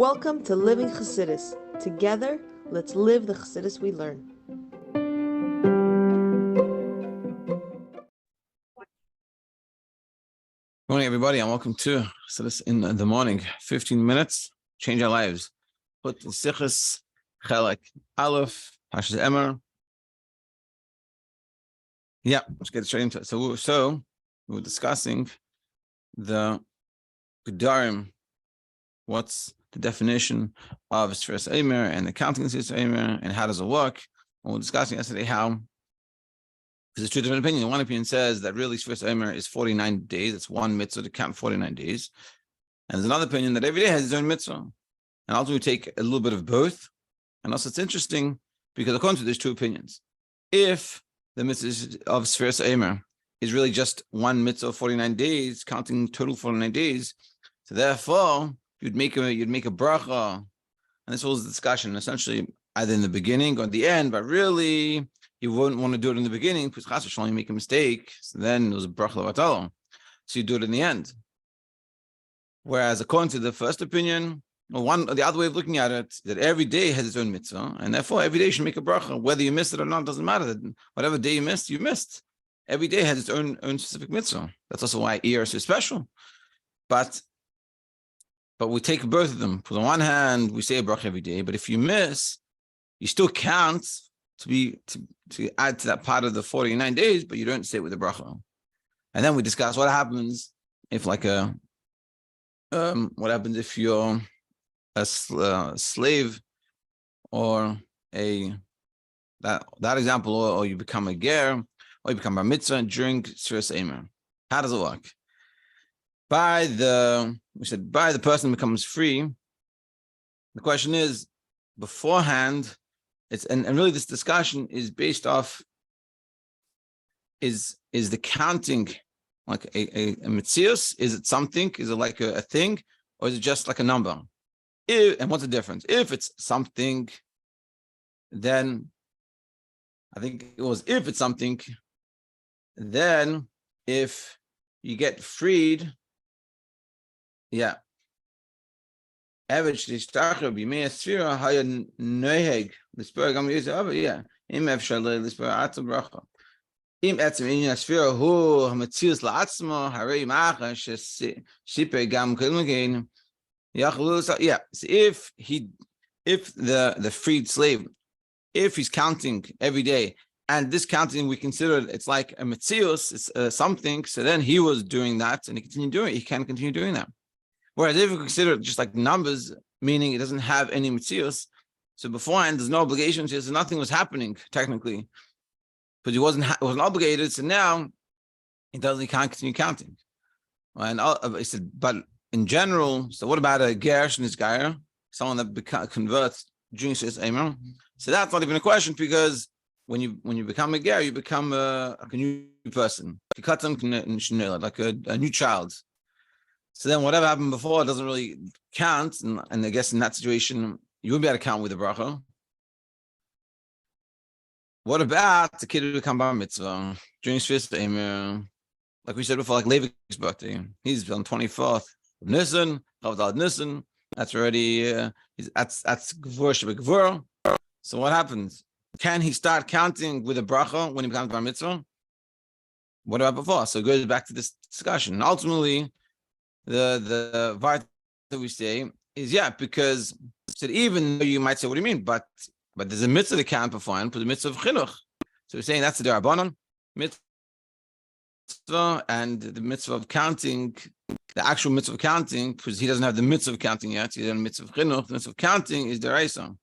Welcome to Living Chassidus. Together, let's live the Chassidus we learn. Good morning, everybody, and welcome to Chassidus in the morning. 15 minutes, change our lives. Put the Sichos Chelek Aleph, Parshas Emor. Yeah, let's get straight into it. So we were discussing the Gedarim. What's the definition of Sfiras Emor and the counting of Sfiras Emor, and how does it work? And we were discussing yesterday how there's two different opinions. One opinion says that really Sfiras Emor is 49 days. It's one mitzvah to count 49 days. And there's another opinion that every day has its own mitzvah. And also we take a little bit of both. And also it's interesting because according to these two opinions, if the mitzvah of Sfiras Emor is really just one mitzvah of 49 days, counting total 49 days, so therefore you'd make a bracha. And this was the discussion, essentially either in the beginning or the end, but really you wouldn't want to do it in the beginning because chas v'shalom you make a mistake. So then it was a bracha levatalo. So you do it in the end. Whereas according to the first opinion, or the other way of looking at it, that every day has its own mitzvah, and therefore every day you should make a bracha. Whether you missed it or not doesn't matter. Whatever day you missed, you missed. Every day has its own specific mitzvah. That's also why Iyar is so special. But we take both of them. Because on one hand, we say a bracha every day, but if you miss, you still count to add to that part of the 49 days, but you don't say it with a bracha. And then we discuss what happens if what happens if you're a slave or that example, or you become a ger, or you become a mitzvah during Sfiras Emor. How does it work? By the person becomes free. The question is, beforehand, and really this discussion is based off, is the counting like a mitzius? Is it something? Is it like a thing? Or is it just like a number? And what's the difference? If it's something, then I think it was if it's something, then if you get freed, yeah. Average Lishtachar Bimei Sfira Haya Noheg Lispur Gam Yusuf Abba, yeah. Im Efshal Lispur Atzim Bracha. Im Etzim Inyan Sfira Hu Hamatzius La'atzmo Harei Macha Shipe Gam Kilmagain Yachlus. Yeah. So if the freed slave, if he's counting every day, and this counting we consider it's like a Matzius, it's something, so then he was doing that and he can continue doing that. Whereas if we consider it just like numbers, meaning it doesn't have any mitzios, so beforehand there's no obligation to it, so nothing was happening technically, but he wasn't obligated. So now he can't continue counting. And I said, but in general, so what about a gersh and his gayer, someone that converts during Sfiras Emor? So that's not even a question, because when you become a ger, you become a new person, like a new child. So then whatever happened before doesn't really count. And I guess in that situation, you wouldn't be able to count with a bracha. What about the kid who become bar mitzvah during Sfiras Emor? Like we said before, like Levi's birthday. He's on 24th of Nisan, Chavdal Nisan. That's already, that's Gvur Sheba Gvur. So what happens? Can he start counting with a bracha when he becomes bar mitzvah? What about before? So it goes back to this discussion. And ultimately, the vart that we say is because so even though you might say, what do you mean? But there's a mitzvah to count beforehand, but the mitzvah of chinuch. So we're saying that's the derabanan mitzvah, and the mitzvah of counting, the actual mitzvah of counting, because he doesn't have the mitzvah of counting yet. He doesn't have the mitzvah of chinuch. The mitzvah of counting is deraisa.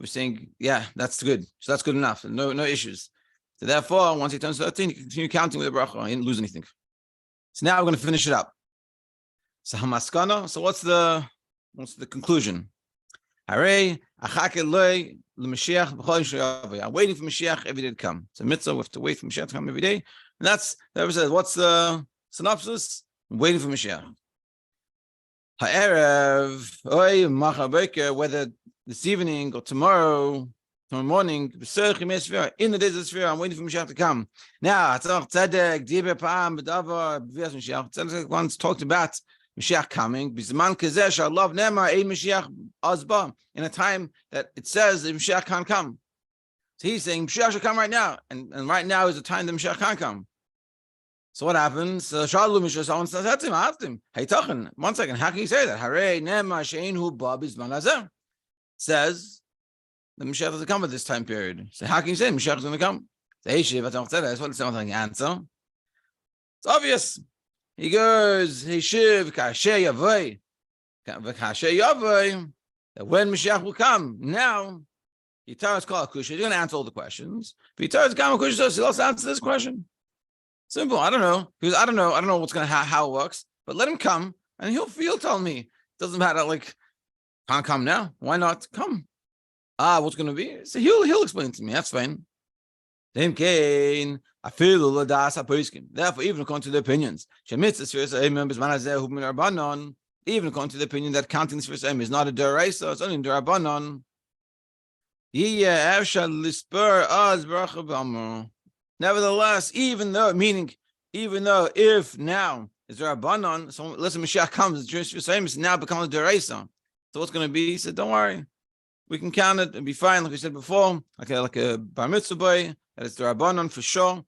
We're saying, that's good. So that's good enough. No issues. So therefore, once he turns 13, he can continue counting with the bracha. He didn't lose anything. So now we're going to finish it up. So hamaskana. So what's the conclusion? I'm waiting for Mashiach every day to come. It's a mitzvah. We have to wait for Mashiach to come every day. And that's what's the synopsis? I'm waiting for Mashiach. Whether this evening or tomorrow morning, in the days of the Sfira, I'm waiting for Mashiach to come. Now, Tzedek once talked about Mashiach coming. Bizman kazeh shalav nemar ein Mashiach azba. In a time that it says that Mashiach can't come. So he's saying Mashiach should come right now, and right now is the time that Mashiach can't come. So what happens? Shalu Mashiach, someone said to him, asked him, "Hey, Tachan, 1 second, how can you say that? Harei nemar she'ein hu ba bizman hazeh." Says the Mashiach doesn't come at this time period. So how can you say Mashiach is going to come? So hey, Shiv, that's what it's saying. Answer. It's obvious. He goes, hey, Shiv, kasher yavoi, kasher yavoi. That when Mashiach will come, now, Yitar's called Kusha. He's going to answer all the questions. If Yitar's come Kusha, so he'll answer this question. Simple. I don't know. Because I don't know what's going to how it works. But let him come, and he'll tell me. Doesn't matter. Like, can't come now. Why not come? What's going to be? So he'll explain to me. That's fine. Therefore, even according to the opinions, even according to the opinion that counting this first aim is not a deraisa, it's only a derabanan. Nevertheless, even though if now is derabanan, so listen, Mashiach comes, the Jewish first aim is now becomes a deraisa. So what's going to be? He said, don't worry, we can count it and be fine, like we said before, like a bar mitzvah boy. That it's the Rabbanon for sure.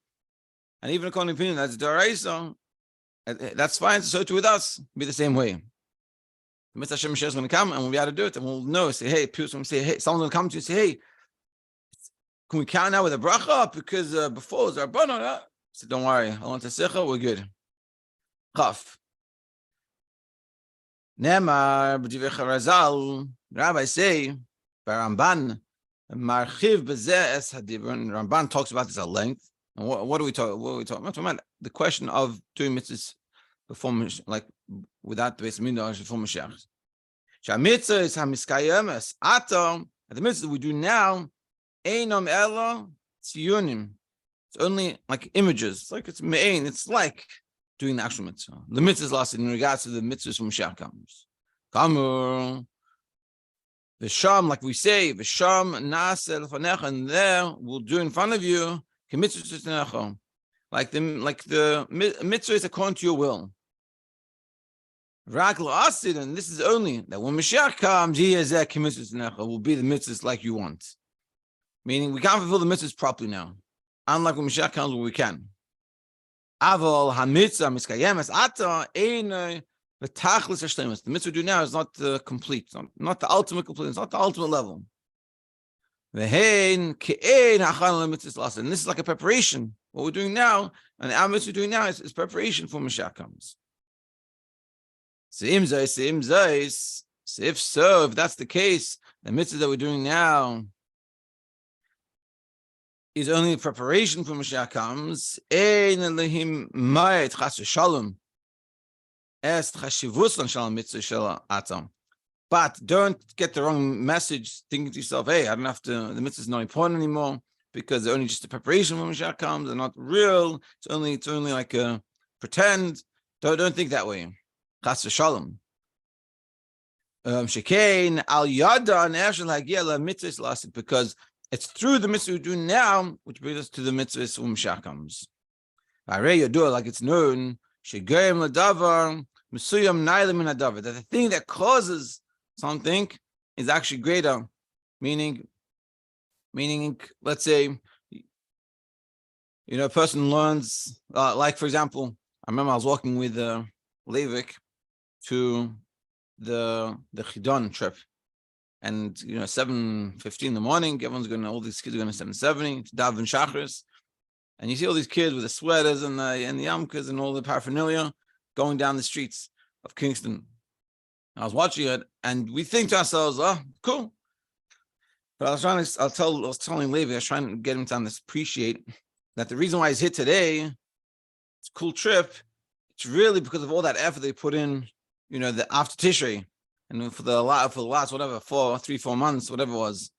And even according to opinion, that's the Daraisa. That's fine. So too with us. Be the same way. The Mitzvah Hashem Mashiach is going to come and we'll be able to do it. And we'll know, say, hey, someone's going to come to you and say, hey, can we count now with a bracha? Because before it was Rabbanon. So don't worry. I want to sicha, we're good. Chaf. Nemar, b'divei Charazal, Rabbi say, Baramban, Marchiv bezeh es hadibur. Ramban talks about this at length. And what are we talking about? The question of doing mitzvahs before, like without the Beis Mikdash before Mashiach. Shamitzvah is hamiskayem es ato. The mitzvahs we do now, einam elo tziyunim. It's only like images. It's like it's me'ain. It's like doing the actual mitzvah. The mitzvah is lost in regards to the mitzvahs when Mashiach comes. Kamur. V'sham, like we say, v'sham na'aseh lefanecha, and there we'll do in front of you, like the mitzvah is according to your will. Rak la'asid, and this is only that when Mashiach comes, will be the mitzvahs like you want. Meaning we can't fulfill the mitzvahs properly now. Unlike when Mashiach comes, where we can. Aval hamitzvah miskayemes ata einay. The mitzvah we do now is not complete, not the ultimate complete, it's not the ultimate level. And this is like a preparation. What we're doing now, and our mitzvah we're doing now is preparation for Mashiach comes. So if that's the case, the mitzvah that we're doing now is only preparation for Mashiach comes. But don't get the wrong message thinking to yourself, hey, I don't have to, the mitzvah is not important anymore because they're only just a preparation when Mashiach comes. They're not real. It's only like a pretend. Don't think that way. Chas v'shalom. Shekain al yada ne'ashel hagia la'mitzvahs lasted, because it's through the mitzvah we do now which brings us to the mitzvahs when Mashiach comes. Arei yadua, like it's known, shegoyim l'davar mesuyam nailim min hadavar, that the thing that causes something is actually greater. Meaning, let's say, a person learns, like for example, I remember I was walking with Leivik to the Chidon trip, and 7:15 in the morning, everyone's going. All these kids are going to 7:70 to daven shachris, and you see all these kids with the sweaters and the yarmulkes and all the paraphernalia going down the streets of Kingston. I was watching it, and we think to ourselves, "Oh, cool." But I was telling Levi, I was trying to get him to appreciate that the reason why he's here today, it's a cool trip. It's really because of all that effort they put in, the after Tishrei, and for the last whatever 3-4 months, whatever it was.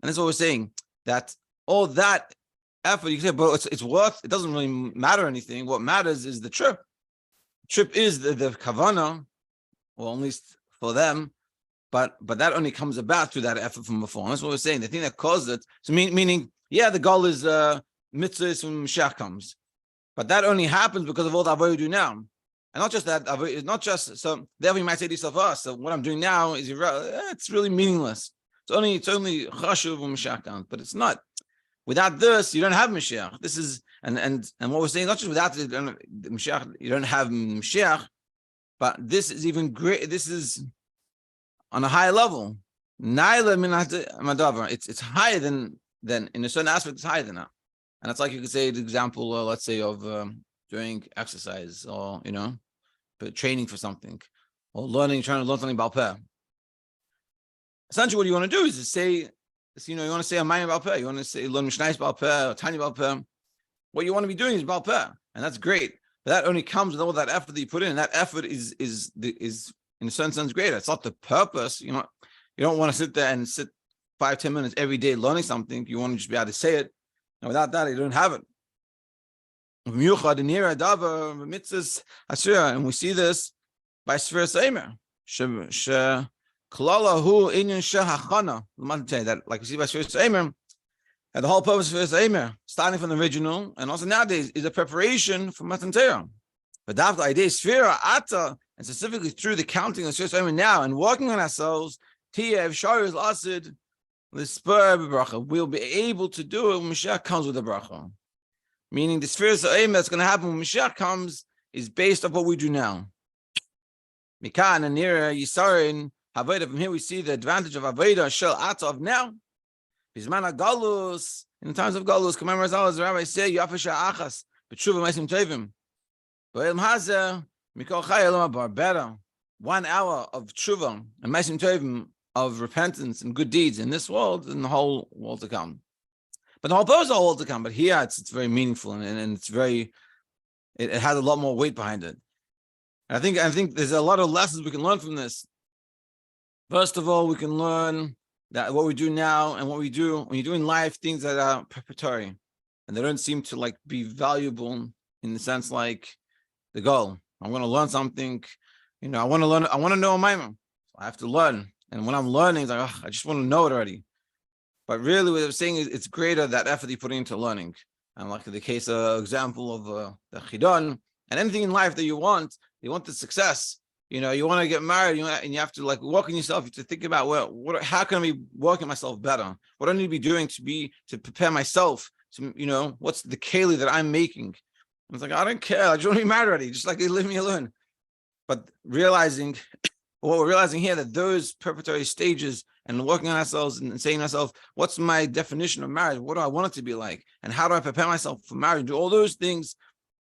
And that's what we're saying, that all that effort, you can say, but it's worth. It doesn't really matter anything. What matters is the trip. The trip is the kavana, well, at least for them. But that only comes about through that effort from before. And that's what we're saying. The thing that caused it, so meaning, the goal is mitzvahs when Mashiach comes. But that only happens because of all the avodah we do now. And not just that, it's not just, so therefore you might say to yourself, oh, so what I'm doing now is, it's really meaningless. It's only chashuv Mashiach comes, but it's not. Without this, you don't have Mashiach. This is, and what we're saying, not just without the Mashiach, you don't have Mashiach, but this is even great. This is on a higher level. It's higher than in a certain aspect, it's higher than that. And it's like you could say the example, let's say, of doing exercise, or training for something, or trying to learn something about peh. Essentially, what you want to do is to say, you want to say a mayim about peh. You want to say learn mishnayos about peh, or tanya about peh. What you want to be doing is about peh, and that's great. But that only comes with all that effort that you put in. And that effort is in a certain sense greater. It's not the purpose. You don't want to sit there and sit 5-10 minutes every day learning something. You want to just be able to say it. And without that, you don't have it. And we see this by Sfiras Eimer. That, like we see by Sfiras Eimer, and the whole purpose of Sfiras Eimer, starting from the original, and also nowadays, is a preparation for Matan Torah. But after the idea, Sfira Ata, and specifically through the counting of Sfiras Eimer now, and working on ourselves, Tiev Shiur is Asid, the spur bracha. We'll be able to do it when Mashiach comes with the bracha. Meaning the Sfiras Eimer that's going to happen when Mashiach comes is based on what we do now. Mikan and Nira Yisarin Haveda. From here we see the advantage of Haveda Shel Ata of now. Bismana Galus, in the times of Galus, commemorate as the Rabbi say, Yafasha Achas, B'tshuva Meisim Tevim. B'Elam Hazeh Mikol Chai Elam Abar. Better 1 hour of tshuva and Meisim Tevim, of repentance and good deeds in this world and the whole world to come. But the whole purpose of the whole world to come. But here it's very meaningful, and it's very, it has a lot more weight behind it. And I think there's a lot of lessons we can learn from this. First of all, we can learn that what we do now and what we do when you do in life, things that are preparatory and they don't seem to like be valuable in the sense like the goal. I'm going to learn something, I want to know a maimon. So I have to learn. And when I'm learning, it's like, I just want to know it already. But really what I'm saying is it's greater, that effort you put into learning. And like the case, example of the chidon, and anything in life that you want the success. You want to get married, and you have to like work on yourself. You have to think about how can I be working myself better? What do I need to be doing to prepare myself to, what's the keli that I'm making? And it's like, I don't care. I just want to be married already. Just like, leave me alone. But what we're realizing here, that those preparatory stages and working on ourselves and saying to ourselves, what's my definition of marriage? What do I want it to be like? And how do I prepare myself for marriage? Do all those things,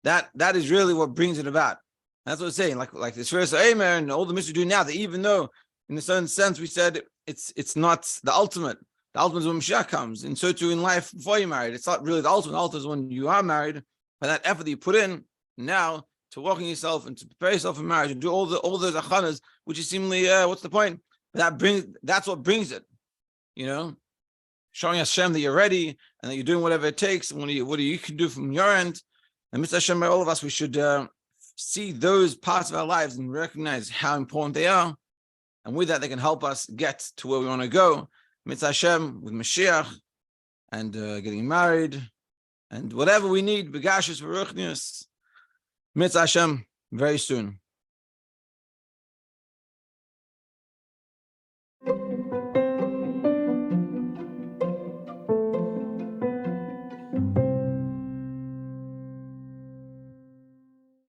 that is really what brings it about. That's what I'm saying, like the Sfiras Eimer and all the mitzvahs we do now, that even though in a certain sense we said it's not the ultimate is when Mashiach comes, and so too in life before you're married. It's not really the ultimate is when you are married, but that effort that you put in now to work on yourself and to prepare yourself for marriage and do all those achanas, which is seemingly what's the point? That's what brings it, showing Hashem that you're ready and that you're doing whatever it takes, and what you can do from your end. And Mitzvah Hashem, by all of us, we should see those parts of our lives and recognize how important they are, and with that they can help us get to where we want to go. Mitzvah Hashem, with Mashiach and getting married and whatever we need, begashus v'ruchnius. Mitzvah Hashem, very soon.